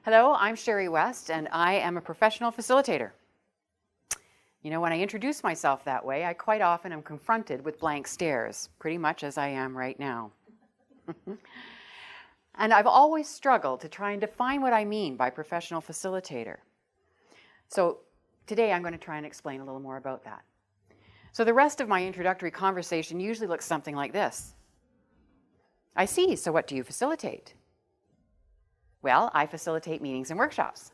Hello, I'm Sherry West, and I am a professional facilitator. You know, when I introduce myself that way, I quite often am confronted with blank stares, pretty much as I am right now. And I've always struggled to try and define what I mean by professional facilitator. So today I'm going to try and explain a little more about that. So the rest of my introductory conversation usually looks something like this. I see, so what do you facilitate? Well, I facilitate meetings and workshops.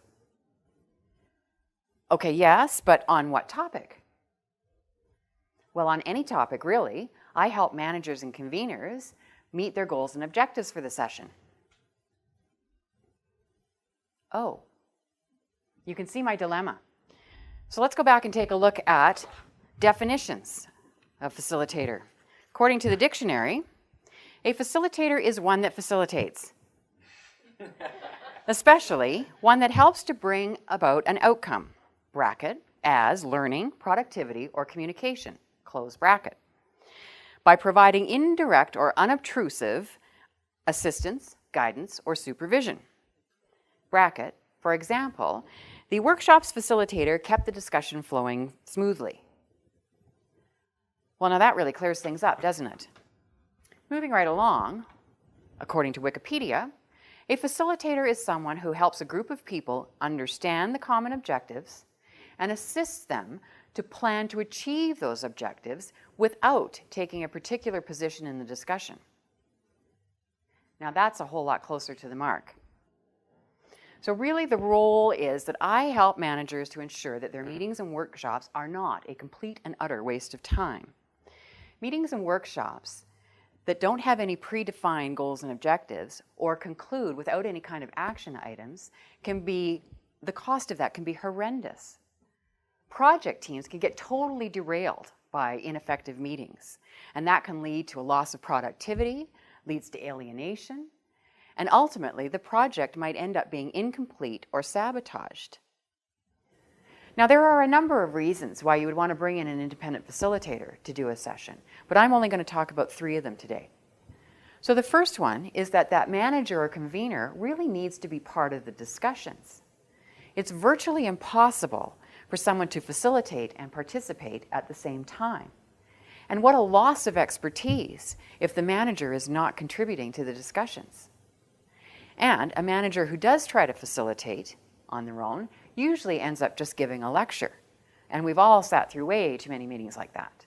Okay, yes, but on what topic? Well, on any topic, really. I help managers and conveners meet their goals and objectives for the session. Oh, you can see my dilemma. So let's go back and take a look at definitions of facilitator. According to the dictionary, a facilitator is one that facilitates. Especially one that helps to bring about an outcome, bracket, as learning, productivity, or communication, close bracket, by providing indirect or unobtrusive assistance, guidance, or supervision. Bracket, for example, the workshop's facilitator kept the discussion flowing smoothly. Well, now that really clears things up, doesn't it? Moving right along, according to Wikipedia, a facilitator is someone who helps a group of people understand the common objectives and assists them to plan to achieve those objectives without taking a particular position in the discussion. Now that's a whole lot closer to the mark. So really the role is that I help managers to ensure that their meetings and workshops are not a complete and utter waste of time. Meetings and workshops that don't have any predefined goals and objectives or conclude without any kind of action items the cost of that can be horrendous. Project teams can get totally derailed by ineffective meetings, and that can lead to a loss of productivity, leads to alienation, and ultimately the project might end up being incomplete or sabotaged. Now, there are a number of reasons why you would want to bring in an independent facilitator to do a session, but I'm only going to talk about 3 of them today. So the first one is that manager or convener really needs to be part of the discussions. It's virtually impossible for someone to facilitate and participate at the same time. And what a loss of expertise if the manager is not contributing to the discussions. And a manager who does try to facilitate on their own usually ends up just giving a lecture. And we've all sat through way too many meetings like that.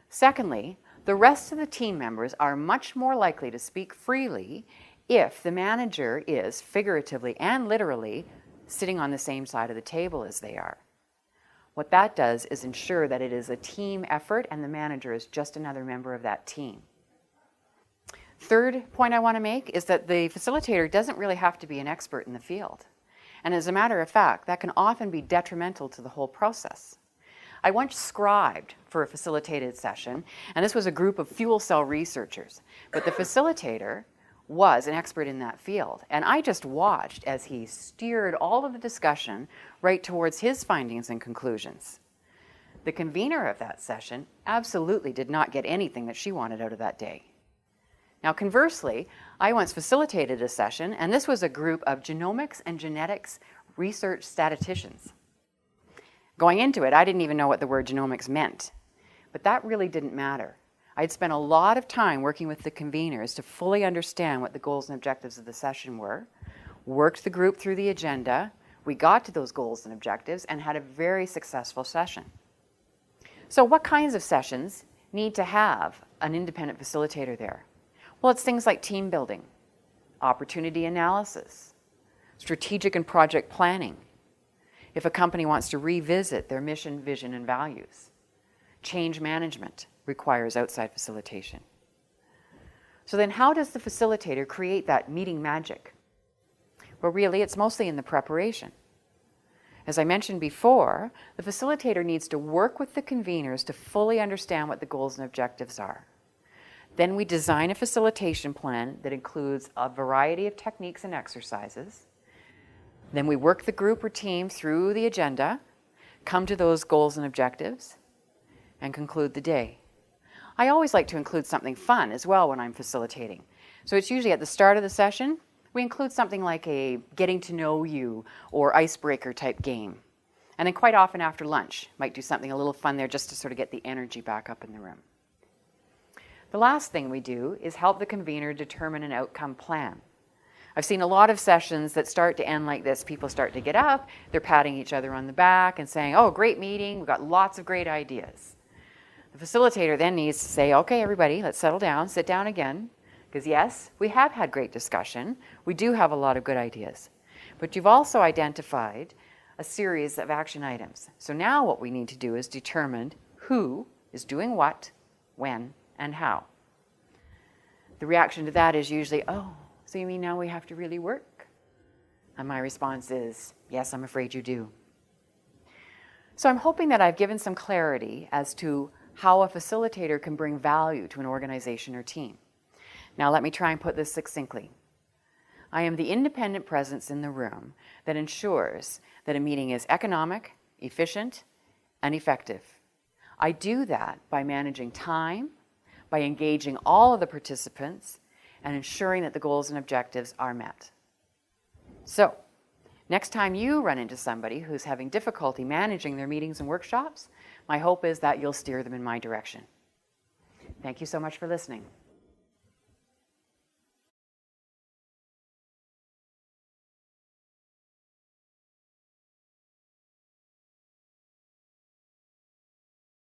Secondly, the rest of the team members are much more likely to speak freely if the manager is figuratively and literally sitting on the same side of the table as they are. What that does is ensure that it is a team effort and the manager is just another member of that team. Third point I want to make is that the facilitator doesn't really have to be an expert in the field. And as a matter of fact, that can often be detrimental to the whole process. I once scribed for a facilitated session, and this was a group of fuel cell researchers, but the facilitator was an expert in that field, and I just watched as he steered all of the discussion right towards his findings and conclusions. The convener of that session absolutely did not get anything that she wanted out of that day. Now, conversely, I once facilitated a session, and this was a group of genomics and genetics research statisticians. Going into it, I didn't even know what the word genomics meant, but that really didn't matter. I'd spent a lot of time working with the conveners to fully understand what the goals and objectives of the session were, worked the group through the agenda, we got to those goals and objectives, and had a very successful session. So what kinds of sessions need to have an independent facilitator there? Well, it's things like team building, opportunity analysis, strategic and project planning, if a company wants to revisit their mission, vision, and values. Change management requires outside facilitation. So then how does the facilitator create that meeting magic? Well, really, it's mostly in the preparation. As I mentioned before, the facilitator needs to work with the conveners to fully understand what the goals and objectives are. Then we design a facilitation plan that includes a variety of techniques and exercises. Then we work the group or team through the agenda, come to those goals and objectives, and conclude the day. I always like to include something fun as well when I'm facilitating. So it's usually at the start of the session, we include something like a getting to know you or icebreaker type game. And then quite often after lunch, might do something a little fun there just to sort of get the energy back up in the room. The last thing we do is help the convener determine an outcome plan. I've seen a lot of sessions that start to end like this. People start to get up, they're patting each other on the back and saying, oh, great meeting, we've got lots of great ideas. The facilitator then needs to say, okay, everybody, let's settle down, sit down again, because yes, we have had great discussion. We do have a lot of good ideas. But you've also identified a series of action items. So now what we need to do is determine who is doing what, when, and how. The reaction to that is usually, oh, so you mean now we have to really work? And my response is, yes, I'm afraid you do. So I'm hoping that I've given some clarity as to how a facilitator can bring value to an organization or team. Now let me try and put this succinctly. I am the independent presence in the room that ensures that a meeting is economic, efficient, and effective. I do that by managing time, by engaging all of the participants, and ensuring that the goals and objectives are met. So, next time you run into somebody who's having difficulty managing their meetings and workshops, my hope is that you'll steer them in my direction. Thank you so much for listening.